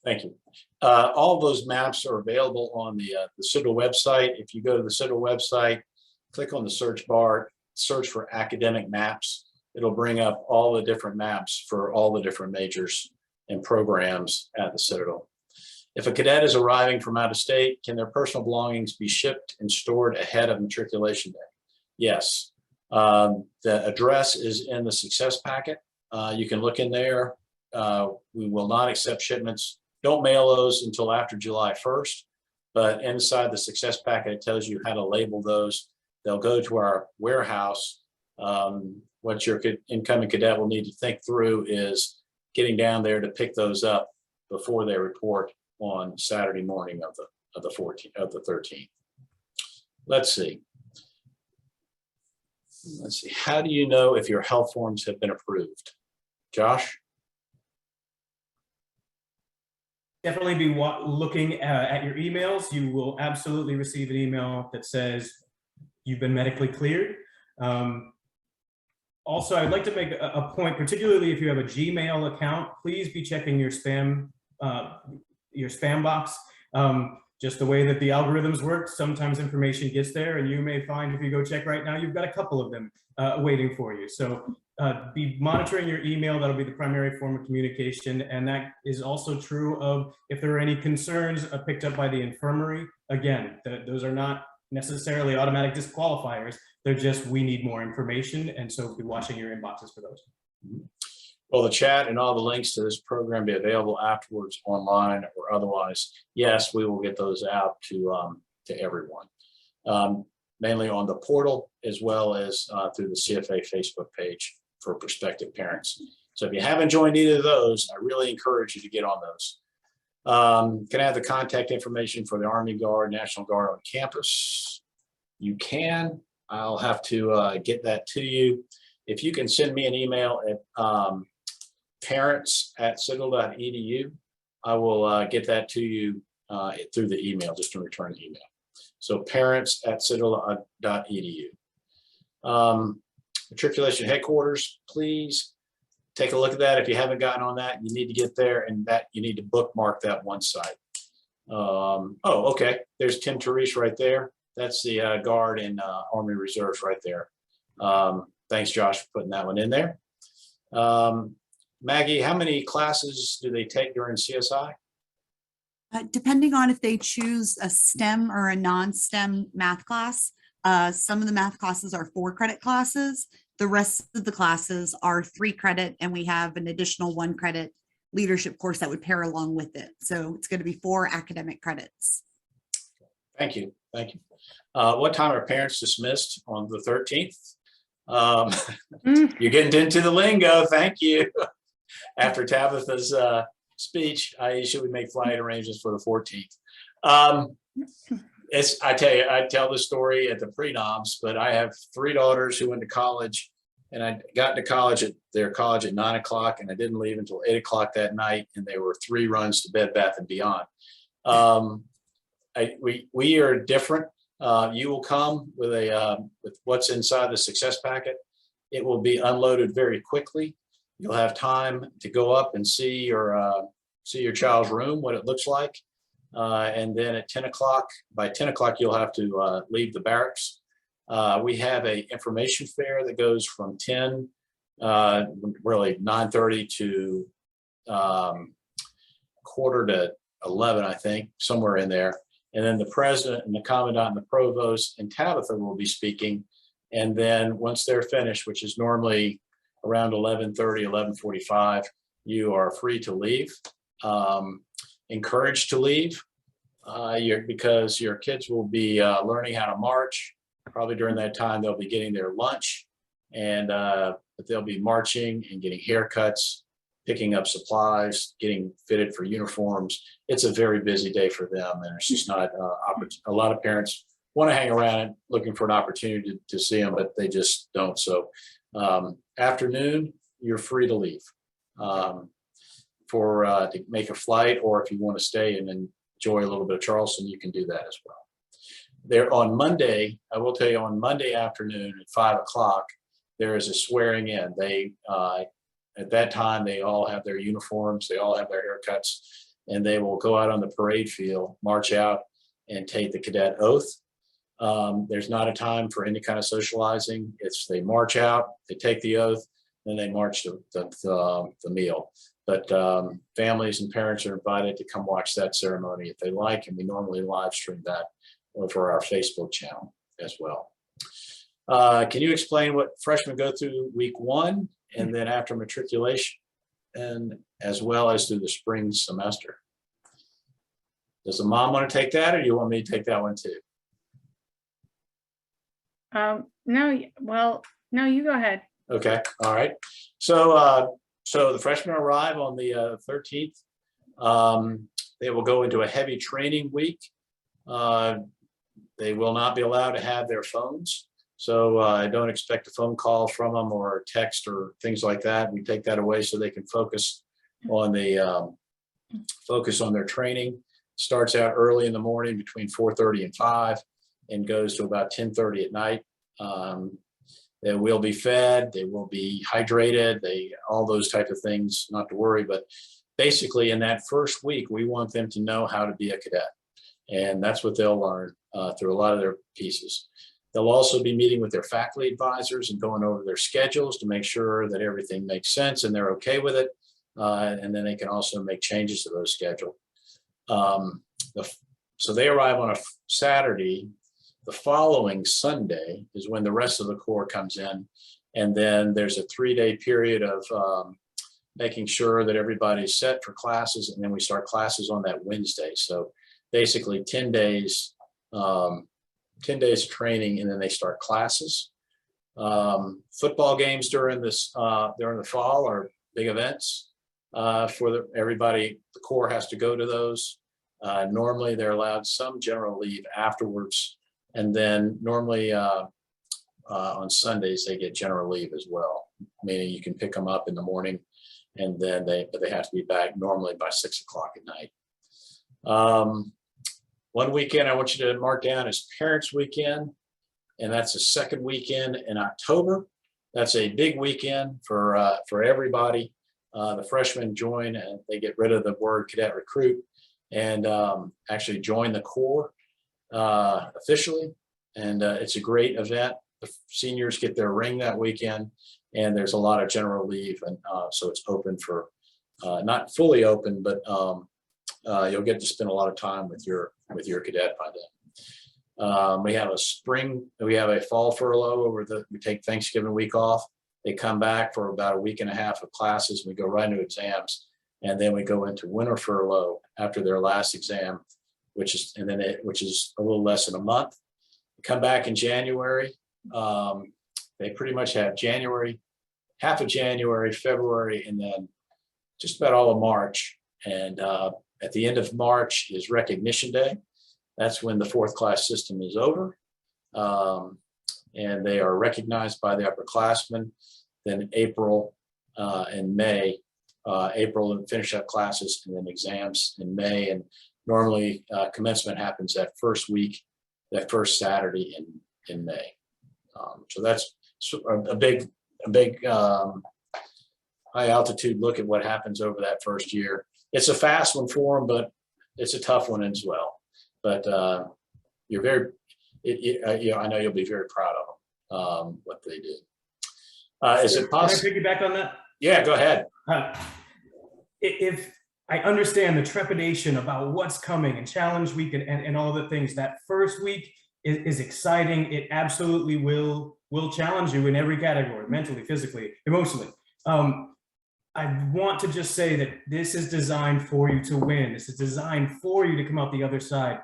Thank you. All those maps are available on the Citadel website. If you go to the Citadel website, click on the search bar, search for academic maps. It'll bring up all the different maps for all the different majors and programs at the Citadel. If a cadet is arriving from out of state, can their personal belongings be shipped and stored ahead of matriculation day? Yes. The address is in the success packet. You can look in there. We will not accept shipments. Don't mail those until after July 1st, but inside the success packet, it tells you how to label those. They'll go to our warehouse. What your incoming cadet will need to think through is getting down there to pick those up before they report on Saturday morning of the 13th. Let's see. How do you know if your health forms have been approved? Josh? Definitely be looking at your emails. You will absolutely receive an email that says you've been medically cleared. Also, I'd like to make a point, particularly if you have a Gmail account, please be checking your spam box. Just the way that the algorithms work, sometimes information gets there, and you may find if you go check right now, you've got a couple of them waiting for you. So be monitoring your email. That'll be the primary form of communication. And that is also true of if there are any concerns picked up by the infirmary. Again, those are not necessarily automatic disqualifiers. They're just, we need more information. And so be watching your inboxes for those. Will the chat and all the links to this program be available afterwards online or otherwise? Yes, we will get those out to everyone, mainly on the portal as well as through the CFA Facebook page for prospective parents. So if you haven't joined either of those, I really encourage you to get on those. Can I have the contact information for the Army Guard, National Guard on campus? You can. I'll have to get that to you. If you can send me an email at parents@citadel.edu, I will get that to you through the email, just to return the email. So parents@citadel.edu. Matriculation headquarters, please take a look at that. If you haven't gotten on that, you need to get there, and that you need to bookmark that one site. Oh, okay. There's Tim Therese right there. That's the Guard and Army Reserves right there. Thanks, Josh, for putting that one in there. Maggie, how many classes do they take during CSI? Depending on if they choose a STEM or a non-STEM math class, some of the math classes are 4-credit classes. The rest of the classes are 3 credit, and we have an additional 1 credit leadership course that would pair along with it. So it's going to be 4 academic credits. Thank you. Thank you. What time are parents dismissed on the 13th? You're getting into the lingo. Thank you. After Tabitha's speech, should we make flight arrangements for the 14th? I tell this story at the pre-noms, but I have 3 daughters who went to college And I got to college at their college at 9 o'clock, and I didn't leave until 8 o'clock that night. And there were 3 runs to Bed Bath and Beyond. We are different. You will come with with what's inside the success packet. It will be unloaded very quickly. You'll have time to go up and see your child's room, what it looks like. And then at 10 o'clock, by 10 o'clock, you'll have to leave the barracks. We have a information fair that goes from 10, really 9:30 to quarter to 11, I think, somewhere in there. And then the president and the commandant and the provost and Tabitha will be speaking. And then once they're finished, which is normally around 11:30, 11:45, you are free to leave, encouraged to leave, because your kids will be learning how to march. Probably during that time, they'll be getting their lunch, and but they'll be marching and getting haircuts, picking up supplies, getting fitted for uniforms. It's a very busy day for them, and it's just not a lot of parents want to hang around and looking for an opportunity to see them, but they just don't. So afternoon, you're free to leave to make a flight, or if you want to stay and enjoy a little bit of Charleston, you can do that as well. There on Monday, I will tell you, on Monday afternoon at 5 o'clock, there is a swearing in. They at that time, they all have their uniforms, they all have their haircuts, and they will go out on the parade field, march out, and take the cadet oath. There's not a time for any kind of socializing. It's they march out, they take the oath, then they march to the meal. But families and parents are invited to come watch that ceremony if they like, and we normally live stream that over our Facebook channel as well. Can you explain what freshmen go through week 1 and then after matriculation, and as well as through the spring semester? Does the mom want to take that, or do you want me to take that one too? No, well, no, you go ahead. Okay, all right. So the freshmen arrive on the 13th. They will go into a heavy training week. They will not be allowed to have their phones. So I don't expect a phone call from them or a text or things like that. We take that away so they can focus on their training. Starts out early in the morning between 4:30 and 5 and goes to about 10:30 at night. They will be fed, they will be hydrated, all those type of things, not to worry. But basically in that first week, we want them to know how to be a cadet. And that's what they'll learn through a lot of their pieces. They'll also be meeting with their faculty advisors and going over their schedules to make sure that everything makes sense and they're okay with it. And then they can also make changes to those schedules. So they arrive on a Saturday. The following Sunday is when the rest of the Corps comes in. And then there's a 3-day period of making sure that everybody's set for classes. And then we start classes on that Wednesday. So basically 10 days of training, and then they start classes. Football games during the fall are big events for everybody. The Corps has to go to those. Normally they're allowed some general leave afterwards. And then normally on Sundays, they get general leave as well, meaning you can pick them up in the morning, and then they have to be back normally by 6 o'clock at night. One weekend I want you to mark down is Parents Weekend, and that's the second weekend in October. That's a big weekend for everybody. The freshmen join, and they get rid of the word cadet recruit and actually join the Corps officially. And it's a great event. The seniors get their ring that weekend, and there's a lot of general leave, and so it's open for not fully open, but you'll get to spend a lot of time with your cadet by then. We have a fall furlough we take Thanksgiving week off. They come back for about a week and a half of classes. We go right into exams, and then we go into winter furlough after their last exam, which is a little less than a month. We come back in January. They pretty much have January, half of January, February, and then just about all of March. And at the end of March is Recognition Day. That's when the 4th class system is over. and they are recognized by the upperclassmen. Then April and May, April and finish up classes, and then exams in May. And normally commencement happens that first week, that first Saturday in May. So that's a big high altitude look at what happens over that first year. It's a fast one for them, but it's a tough one as well. But you're very, I know you'll be very proud of them, what they did. Is it possible? Can I piggyback on that? Yeah, go ahead. If I understand the trepidation about what's coming and challenge week and all the things, that first week is exciting. It absolutely will challenge you in every category, mentally, physically, emotionally. I want to just say that this is designed for you to win. This is designed for you to come out the other side.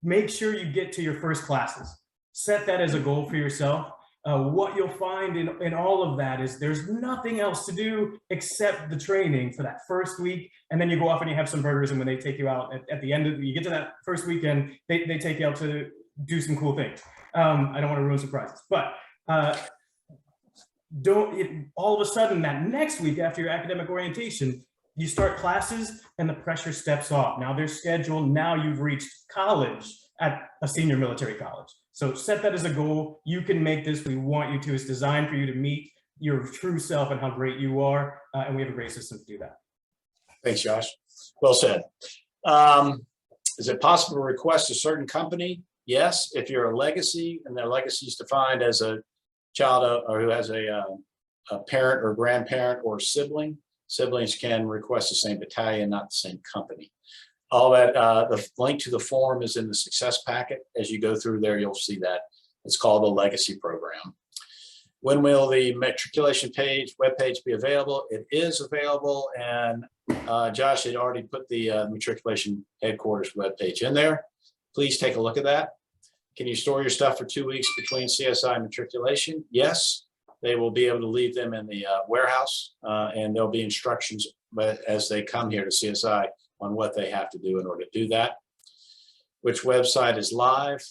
Make sure you get to your first classes. Set that as a goal for yourself. What you'll find in all of that is there's nothing else to do except the training for that first week. And then you go off and you have some burgers, and when they take you out at the end of, you get to that first weekend, they take you out to do some cool things. I don't want to ruin surprises, but all of a sudden that next week after your academic orientation, you start classes and the pressure steps off. Now they're scheduled. Now you've reached college at a senior military college. So set that as a goal. You can make this. We want you to. It's designed for you to meet your true self and how great you are. And we have a great system to do that. Thanks, Josh. Well said. Is it possible to request a certain company? Yes, if you're a legacy and their legacy is defined as a child or who has a parent or grandparent or sibling, siblings can request the same battalion, not the same company. All that, the link to the form is in the success packet. As you go through there, you'll see that. It's called the Legacy Program. When will the matriculation webpage be available? It is available, and Josh had already put the matriculation headquarters webpage in there. Please take a look at that. Can you store your stuff for 2 weeks between CSI and matriculation? Yes, they will be able to leave them in the warehouse, and there'll be instructions as they come here to CSI on what they have to do in order to do that. Which website is live?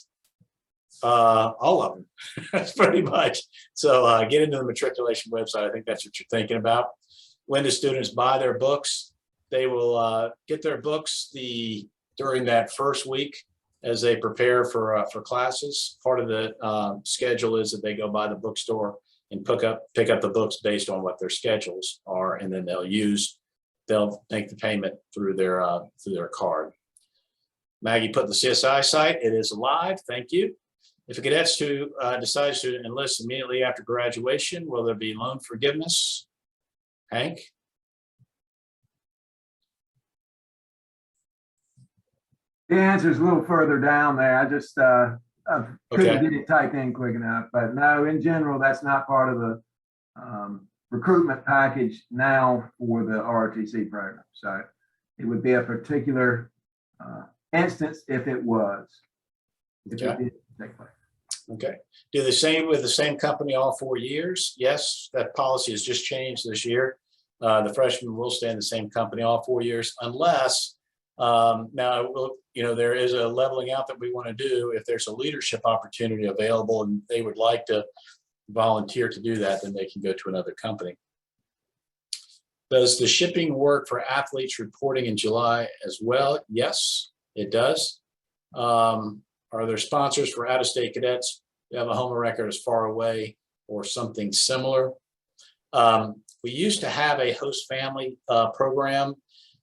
All of them. That's pretty much. So get into the matriculation website. I think that's what you're thinking about. When do students buy their books? They will get their books during that first week as they prepare for classes. Part of the schedule is that they go by the bookstore and pick up the books based on what their schedules are, and then they'll make the payment through their card. Maggie put the CSI site. It is live. Thank you. If a cadet decides to enlist immediately after graduation, will there be loan forgiveness? Hank? The answer is a little further down there. I just I couldn't get it typed in quick enough. But no, in general, that's not part of the recruitment package now for the ROTC program. So it would be a particular instance if it was. If it did take place. Okay. Do the same with the same company all 4 years? Yes, that policy has just changed this year. The freshmen will stay in the same company all 4 years, unless now there is a leveling out that we want to do. If there's a leadership opportunity available and they would like to volunteer to do that, then they can go to another company. Does the shipping work for athletes reporting in July as well? Yes, it does. Are there sponsors for out-of-state cadets who have a home record as far away or something similar? We used to have a host family program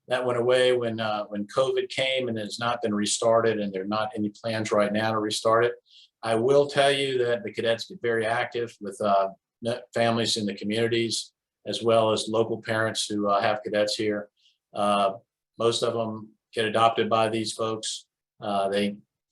that went away when COVID came, and has not been restarted, and there are not any plans right now to restart it. I will tell you that the cadets get very active with families in the communities, as well as local parents who have cadets here. Most of them get adopted by these folks.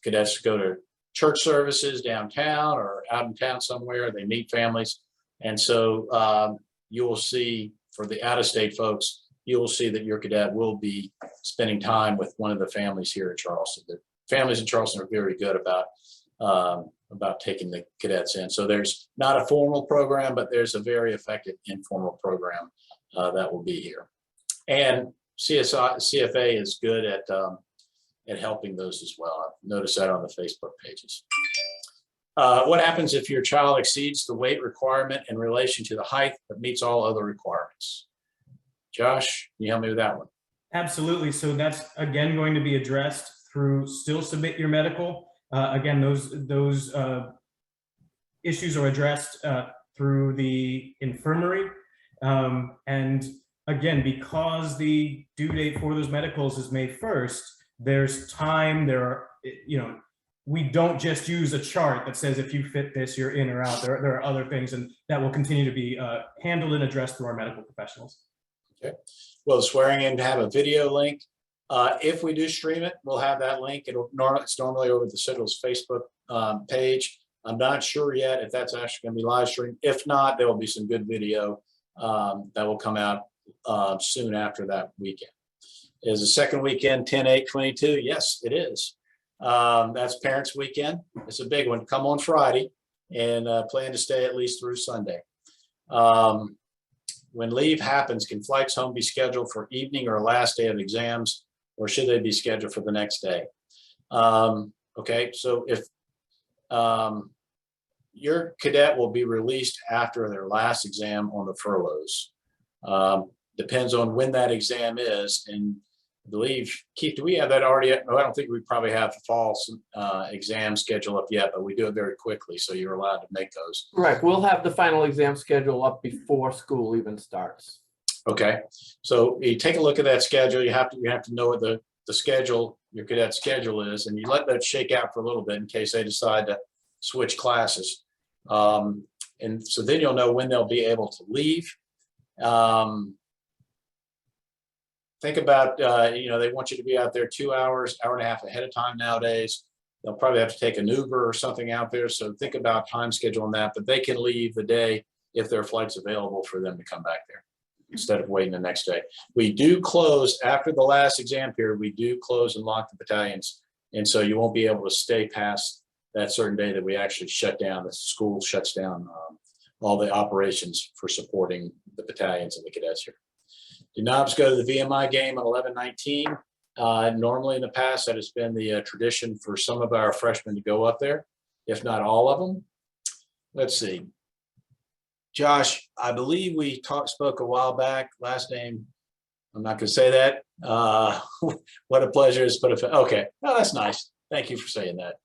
Cadets go to church services downtown or out in town somewhere. They meet families. And so you will see, for the out-of-state folks, you will see that your cadet will be spending time with one of the families here in Charleston. The families in Charleston are very good about taking the cadets in. So there's not a formal program, but there's a very effective informal program that will be here. And CFA is good at helping those as well. I've noticed that on the Facebook pages. What happens if your child exceeds the weight requirement in relation to the height but meets all other requirements? Josh, can you help me with that one? Absolutely. So that's again going to be addressed through still submit your medical. Again, those issues are addressed through the infirmary. And again, because the due date for those medicals is May 1st, there's time. There are, we don't just use a chart that says if you fit this, you're in or out. There are other things, and that will continue to be handled and addressed through our medical professionals. Okay. Well, swearing in to have a video link. If we do stream it, we'll have that link. It's normally over the Citadel's Facebook page. I'm not sure yet if that's actually going to be live streamed. If not, there will be some good video that will come out soon after that weekend. Is the second weekend 10/8/22? Yes, it is. That's Parents Weekend. It's a big one. Come on Friday and plan to stay at least through Sunday. When leave happens, can flights home be scheduled for evening or last day of exams, or should they be scheduled for the next day? Okay, so if your cadet will be released after their last exam on the furloughs. Depends on when that exam is, and I believe, Keith, do we have that already? No, I don't think we probably have the fall exam schedule up yet, but we do it very quickly, so you're allowed to make those. Right, we'll have the final exam schedule up before school even starts. Okay, so you take a look at that schedule. You have to know what the schedule, your cadet schedule is, and you let that shake out for a little bit in case they decide to switch classes. And so then you'll know when they'll be able to leave. Think about, they want you to be out there 2 hours, hour and a half ahead of time nowadays. They'll probably have to take an Uber or something out there. So think about time schedule on that, but they can leave the day if there are flights available for them to come back there instead of waiting the next day. We do close after the last exam period. We do close and lock the battalions. And so you won't be able to stay past that certain day that we actually shut down. The school shuts down all the operations for supporting the battalions and the cadets here. Do knobs go to the VMI game on 11/19? Normally in the past, that has been the tradition for some of our freshmen to go up there, if not all of them. Let's see. Josh, I believe we spoke a while back, last name, I'm not going to say that. What a pleasure it's put a, okay. Oh, that's nice. Thank you for saying that,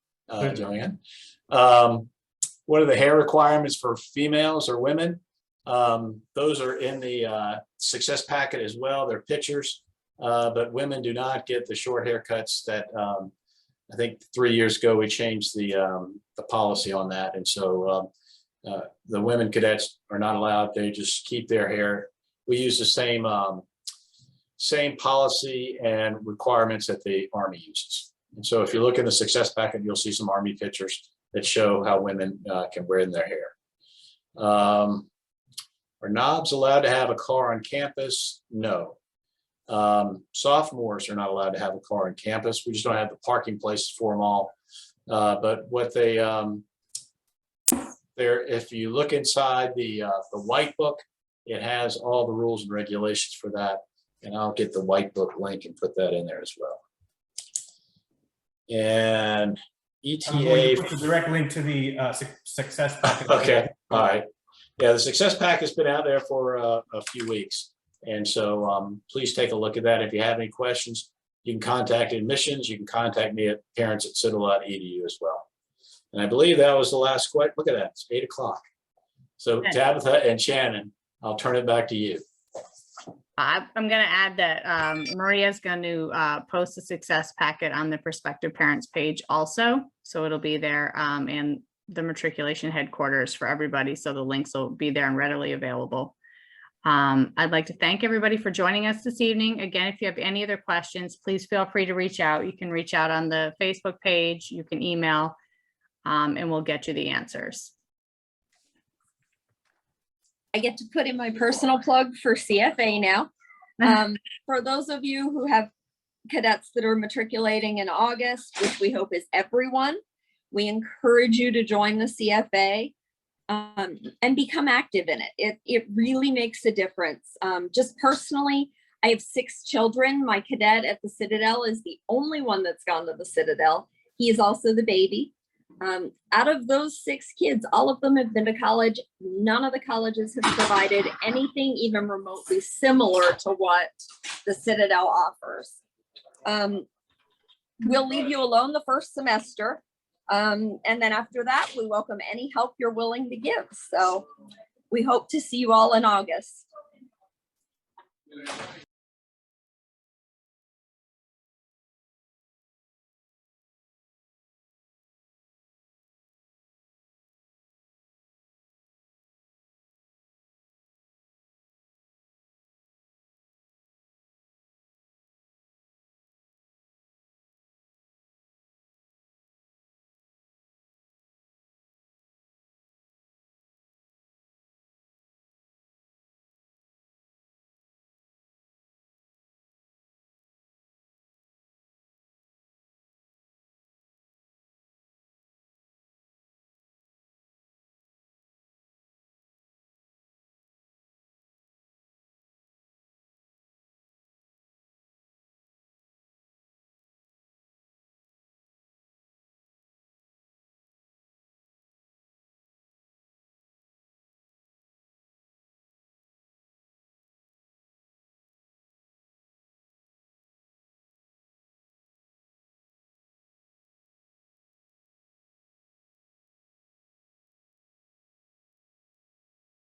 Joanne. What are the hair requirements for females or women? Those are in the success packet as well. They're pictures, but women do not get the short haircuts that I think 3 years ago we changed the policy on that. And so the women cadets are not allowed. They just keep their hair. We use the same policy and requirements that the Army uses. And so if you look in the success packet, you'll see some Army pictures that show how women can wear in their hair. Are knobs allowed to have a car on campus? No. Sophomores are not allowed to have a car on campus. We just don't have the parking places for them all. But what they, if you look inside the white book, it has all the rules and regulations for that. And I'll get the white book link and put that in there as well. And I'm going ETA. to put the direct link to the success packet. Okay, all right. Yeah, the success pack has been out there for a few weeks. And so please take a look at that. If you have any questions, you can contact admissions. You can contact me at parents@citadel.edu as well. And I believe that was the last question. Look at that, it's 8 o'clock. So Tabitha and Shannon, I'll turn it back to you. I'm going to add that Maria's going to post the success packet on the prospective parents page also. So it'll be there and the matriculation headquarters for everybody. So the links will be there and readily available. I'd like to thank everybody for joining us this evening. Again, if you have any other questions, please feel free to reach out. You can reach out on the Facebook page, you can email, and we'll get you the answers. I get to put in my personal plug for CFA now. For those of you who have cadets that are matriculating in August, which we hope is everyone, we encourage you to join the CFA and become active in it. It really makes a difference. Just personally, I have 6 children. My cadet at the Citadel is the only one that's gone to the Citadel. He is also the baby. Out of those 6 kids, all of them have been to college. None of the colleges have provided anything even remotely similar to what the Citadel offers. We'll leave you alone the first semester. And then after that, we welcome any help you're willing to give. So we hope to see you all in August.